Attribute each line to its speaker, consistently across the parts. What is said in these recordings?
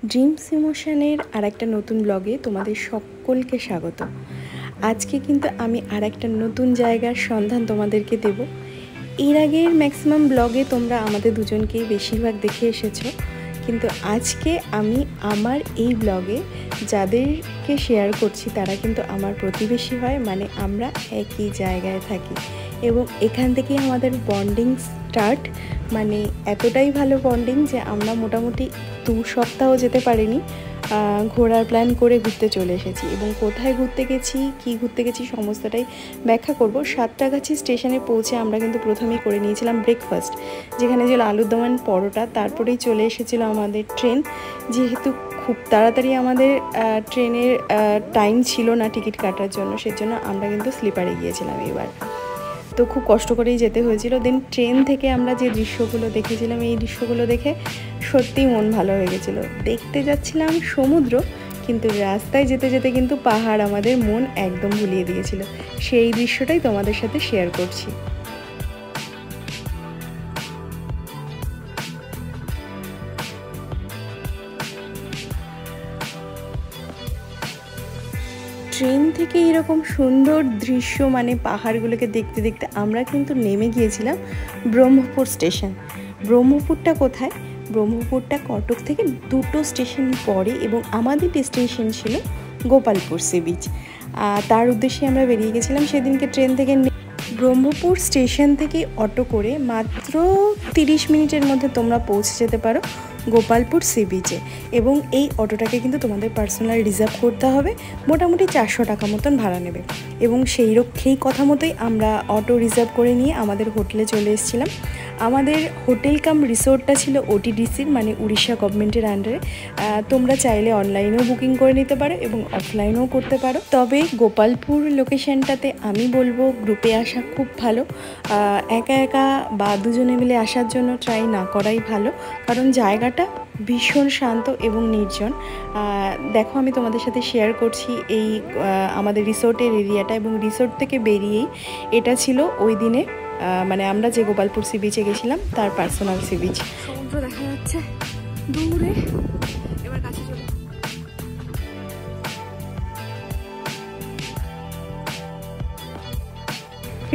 Speaker 1: Dreams ইমোশনের আরেকটা নতুন ব্লগে তোমাদের সকলকে স্বাগত। আজকে কিন্তু আমি আরেকটা নতুন জায়গার সন্ধান তোমাদেরকে দেব। এর আগের ম্যাক্সিমাম ব্লগে তোমরা আমাদের দুজনকেই বেশিরভাগ দেখে এসেছো, কিন্তু আজকে আমি আমার এই ব্লগে যাদেরকে শেয়ার করছি তারা কিন্তু আমার প্রতিবেশী হয়, মানে আমরা একই জায়গায় থাকি এবং এখান থেকেই আমাদের বন্ডিং স্টার্ট। মানে এতটাই ভালো বন্ডিং যে আমরা মোটামুটি 2 সপ্তাহ যেতে পারিনি, ঘোরার প্ল্যান করে ঘুরতে চলে এসেছি। এবং কোথায় ঘুরতে গেছি, কি ঘুরতে গেছি সমস্তটাই ব্যাখ্যা করব। সাতটাগাছি স্টেশনে পৌঁছে আমরা কিন্তু প্রথমেই করে নিয়েছিলাম ব্রেকফাস্ট, যেখানে ছিল আলুর দম অ্যান্ড পরোটা। তারপরেই চলে এসেছিলো আমাদের ট্রেন। যেহেতু খুব তাড়াতাড়ি আমাদের ট্রেনের টাইম ছিল না টিকিট কাটার জন্য, সেজন্য আমরা কিন্তু স্লিপারে গিয়েছিলাম এবার। তো খুব কষ্ট করেই যেতে হয়েছিল। দেন ট্রেন থেকে আমরা যে দৃশ্যগুলো দেখেছিলাম, এই দৃশ্যগুলো দেখে সত্যিই মন ভালো হয়ে গেছিলো। দেখতে যাচ্ছিলাম সমুদ্র, কিন্তু রাস্তায় যেতে যেতে কিন্তু পাহাড় আমাদের মন একদম ভুলিয়ে দিয়েছিল। সেই দৃশ্যটাই তোমাদের সাথে শেয়ার করছি। ট্রেন থেকে এরকম সুন্দর দৃশ্য, মানে পাহাড়গুলোকে দেখতে দেখতে আমরা কিন্তু নেমে গিয়েছিলাম ব্রহ্মপুর স্টেশন। ব্রহ্মপুরটা কোথায়? ব্রহ্মপুরটা কটক থেকে 2টো স্টেশন পরে এবং আমাদের ডেস্টিনেশন ছিল গোপালপুর সি বিচ। তার উদ্দেশ্যে আমরা বেরিয়ে গেছিলাম সেদিনকে ট্রেন থেকে। ব্রহ্মপুর স্টেশন থেকে অটো করে মাত্র 30 মিনিটের মধ্যে তোমরা পৌঁছে যেতে পারো গোপালপুর সি বিচে। এবং এই অটোটাকে কিন্তু তোমাদের পার্সোনাল রিজার্ভ করতে হবে, মোটামুটি 400 টাকা মতন ভাড়া নেবে। এবং সেই কথা মতোই আমরা অটো রিজার্ভ করে নিয়ে আমাদের হোটেলে চলে এসেছিলাম। আমাদের হোটেল কাম রিসোর্টটা ছিল ওটিডিসির, মানে উড়িষ্যা গভর্নমেন্টের আন্ডারে। তোমরা চাইলে অনলাইনেও বুকিং করে নিতে পারো এবং অফলাইনেও করতে পারো। তবে গোপালপুর লোকেশনটাতে আমি বলবো গ্রুপে আসা খুব ভালো। একা একা বা দুজনে মিলে আসার জন্য ট্রাই না করাই ভালো, কারণ জায়গাটা ভীষণ শান্ত এবং নির্জন। দেখো, আমি তোমাদের সাথে শেয়ার করছি এই আমাদের রিসোর্টের এরিয়াটা। এবং রিসোর্ট থেকে বেরিয়েই এটা ছিল ওই দিনে, মানে আমরা যে গোপালপুর সি বিচে গেছিলাম তার পার্সোনাল সি বিচ। সমুদ্র দেখা যাচ্ছে দূরে, এবার কাছে চলে।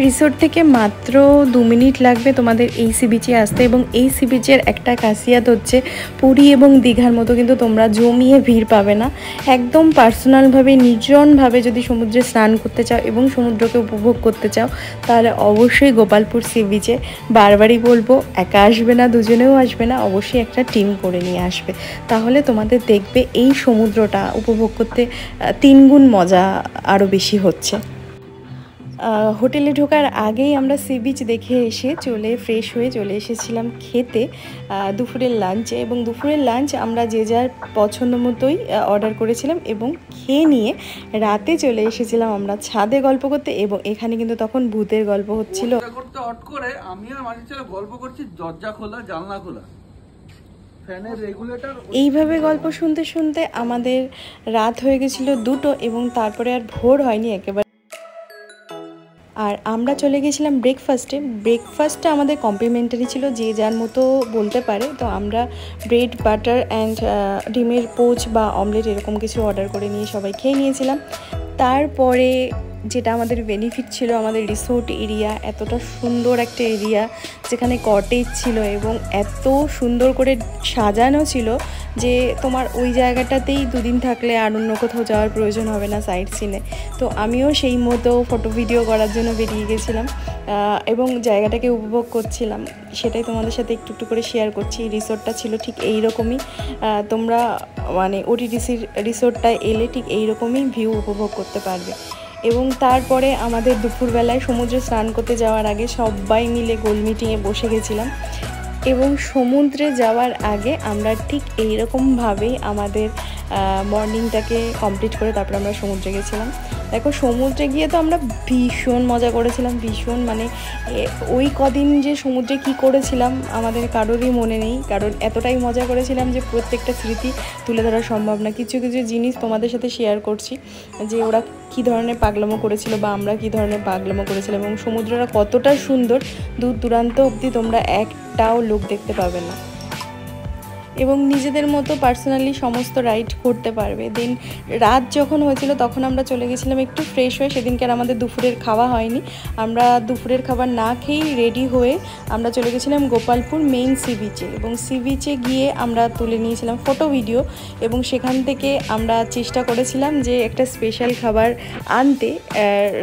Speaker 1: রিসোর্ট থেকে মাত্র 2 মিনিট লাগবে তোমাদের এই সি বিচে আসতে। এবং এই সি বিচের একটা খাসিয়াত হচ্ছে, পুরী এবং দীঘার মতো কিন্তু তোমরা জমিয়ে ভিড় পাবে না। একদম পার্সোনালভাবে নির্জনভাবে যদি সমুদ্রে স্নান করতে চাও এবং সমুদ্রকে উপভোগ করতে চাও, তাহলে অবশ্যই গোপালপুর সি বিচে। বারবারই বলবো, একা আসবে না, দুজনেও আসবে না, অবশ্যই একটা টিম করে নিয়ে আসবে। তাহলে তোমাদের দেখবে এই সমুদ্রটা উপভোগ করতে 3 গুণ মজা আরও বেশি হচ্ছে। হোটেলে ঢোকার আগেই আমরা সি বিচ দেখে এসে ফ্রেশ হয়ে চলে এসেছিলাম খেতে দুপুরের লাঞ্চে। এবং দুপুরের লাঞ্চ আমরা যে যার পছন্দ মতোই অর্ডার করেছিলাম এবং খেয়ে নিয়ে রাতে চলে এসেছিলাম আমরা ছাদে গল্প করতে। এবং এখানে কিন্তু তখন ভূতের গল্প হচ্ছিল। এইভাবে গল্প শুনতে শুনতে আমাদের রাত হয়ে গেছিল 2টো এবং তারপরে আর ভোর হয়নি একেবারে। আর আমরা চলে গেছিলাম ব্রেকফাস্টটা আমাদের কমপ্লিমেন্টারি ছিল, যে যার মতো বলতে পারে। তো আমরা ব্রেড বাটার অ্যান্ড ডিমের পোচ বা অমলেট এরকম কিছু অর্ডার করে নিয়ে সবাই খেয়ে নিয়েছিলাম। তারপরে যেটা আমাদের বেনিফিট ছিল, আমাদের রিসোর্ট এরিয়া এতটা সুন্দর একটা এরিয়া, যেখানে কটেজ ছিল এবং এত সুন্দর করে সাজানো ছিল যে তোমার ওই জায়গাটাতেই 2 দিন থাকলে আর অন্য কোথাও যাওয়ার প্রয়োজন হবে না সাইট সিনে। তো আমিও সেই মতো ফটো ভিডিও করার জন্য বেরিয়ে গেছিলাম এবং জায়গাটাকে উপভোগ করছিলাম। সেটাই তোমাদের সাথে একটু একটু করে শেয়ার করছি। রিসোর্টটা ছিল ঠিক এই রকমই, তোমরা মানে ওটিডিসির রিসোর্টটায় এলে ঠিক এই রকমই ভিউ উপভোগ করতে পারবে। এবং তারপরে আমাদের দুপুরবেলায় সমুদ্রে স্নান করতে যাওয়ার আগে সবাই মিলে গোল মিটিংয়ে বসে গেছিলাম। এবং সমুদ্রে যাওয়ার আগে আমরা ঠিক এইরকমভাবেই আমাদের মর্নিংটাকে কমপ্লিট করে তারপরে আমরা সমুদ্রে গেছিলাম। দেখো, সমুদ্রে গিয়ে তো আমরা ভীষণ মজা করেছিলাম, ভীষণ। মানে ওই কদিন যে সমুদ্রে কি করেছিলাম আমাদের কারোরই মনে নেই, কারণ এতটাই মজা করেছিলাম যে প্রত্যেকটা স্মৃতি তুলে ধরা সম্ভব না। কিছু কিছু জিনিস তোমাদের সাথে শেয়ার করছি, যে ওরা কী ধরনের পাগলামো করেছিল বা আমরা কী ধরনের পাগলামো করেছিলাম। এবং সমুদ্রটা কতটা সুন্দর, দূর দূরান্ত অবধি তোমরা একটাও লোক দেখতে পাবে না। এবং নিজেদের মতো পার্সোনালি সমস্ত রাইড করতে পারবে। দেন রাত যখন হয়েছিল তখন আমরা চলে গেছিলাম একটু ফ্রেশ হয়ে। সেদিনকে আর আমাদের দুপুরের খাওয়া হয়নি, আমরা দুপুরের খাবার না খেয়েই রেডি হয়ে আমরা চলে গেছিলাম গোপালপুর মেইন সি বিচে। এবং সি বিচে গিয়ে আমরা তুলে নিয়েছিলাম ফটো ভিডিও, এবং সেখান থেকে আমরা চেষ্টা করেছিলাম যে একটা স্পেশাল খাবার আনতে।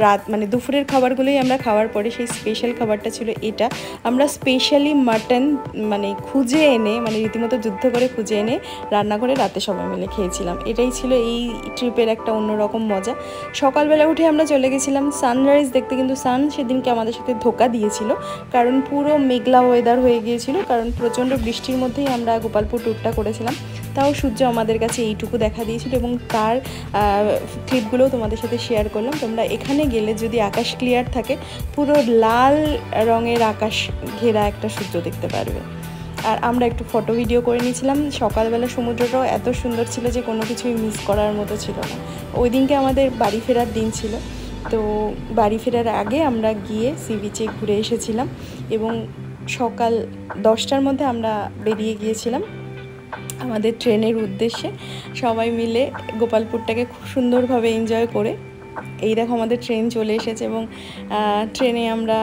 Speaker 1: রাত মানে দুপুরের খাবারগুলোই আমরা খাওয়ার পরে সেই স্পেশাল খাবারটা ছিল এটা। আমরা স্পেশালি মাটন মানে খুঁজে এনে, মানে রীতিমতো যুদ্ধ করে খুঁজে এনে রান্না করে রাতে সবাই মিলে খেয়েছিলাম। এটাই ছিল এই ট্রিপের একটা অন্যরকম মজা। সকালবেলা উঠে আমরা চলে গেছিলাম সানরাইজ দেখতে, কিন্তু সান সেদিনকে আমাদের সাথে ধোকা দিয়েছিল, কারণ পুরো মেঘলা ওয়েদার হয়ে গিয়েছিল, কারণ প্রচণ্ড বৃষ্টির মধ্যেই আমরা গোপালপুর ট্যুরটা করেছিলাম। তাও সূর্য আমাদের কাছে এইটুকু দেখা দিয়েছিল, এবং তার ক্লিপগুলোও তোমাদের সাথে শেয়ার করলাম। তোমরা এখানে গেলে যদি আকাশ ক্লিয়ার থাকে, পুরো লাল রঙের আকাশ ঘেরা একটা সূর্য দেখতে পারবে। আর আমরা একটু ফটো ভিডিও করে নিয়েছিলাম। সকালবেলা সমুদ্রটাও এত সুন্দর ছিল যে কোনো কিছুই মিস করার মতো ছিল না। ওই দিনকে আমাদের বাড়ি ফেরার দিন ছিল, তো বাড়ি ফেরার আগে আমরা গিয়ে সি বিচে ঘুরে এসেছিলাম, এবং সকাল 10টার মধ্যে আমরা বেরিয়ে গিয়েছিলাম আমাদের ট্রেনের উদ্দেশ্যে। সবাই মিলে গোপালপুরটাকে খুব সুন্দরভাবে এনজয় করে এই দেখো আমাদের ট্রেন চলে এসেছে, এবং ট্রেনে আমরা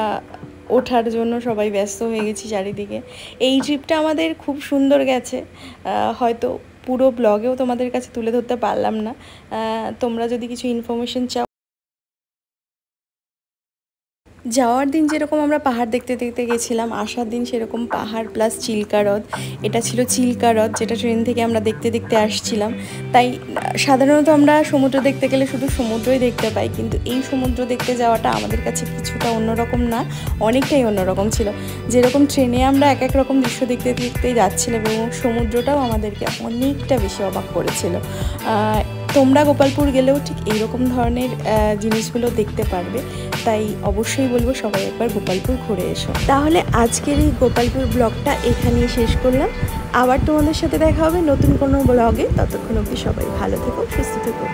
Speaker 1: ওঠার জন্য সবাই ব্যস্ত হয়ে গেছি চারিদিকে। এই ট্রিপটা আমাদের খুব সুন্দর গেছে, হয়তো পুরো ব্লগেও তোমাদের কাছে তুলে ধরতে পারলাম না। তোমরা যদি কিছু ইনফরমেশন চাও, যাওয়ার দিন যেরকম আমরা পাহাড় দেখতে দেখতে গেছিলাম, আসার দিন সেরকম পাহাড় প্লাস চিল্কা হ্রদ। এটা ছিল চিল্কা হ্রদ, যেটা ট্রেন থেকে আমরা দেখতে দেখতে আসছিলাম। তাই সাধারণত আমরা সমুদ্র দেখতে গেলে শুধু সমুদ্রই দেখতে পাই, কিন্তু এই সমুদ্র দেখতে যাওয়াটা আমাদের কাছে কিছুটা অন্যরকম না, অনেকটাই অন্যরকম ছিল। যেরকম ট্রেনে আমরা এক এক রকম দৃশ্য দেখতে দেখতে যাচ্ছিলাম, এবং সমুদ্রটাও আমাদেরকে অনেকটা বেশি অবাক করেছিল। তোমরা গোপালপুর গেলেও ঠিক এইরকম ধরনের জিনিসগুলো দেখতে পারবে, তাই অবশ্যই বলবো সবাই একবার গোপালপুর ঘুরে এসো। তাহলে আজকের এই গোপালপুর ব্লগটা এখানেই শেষ করলাম। আবার তোমাদের সাথে দেখা হবে নতুন কোনো ব্লগে। ততক্ষণ অবধি সবাই ভালো থেকো, সুস্থ থেকো।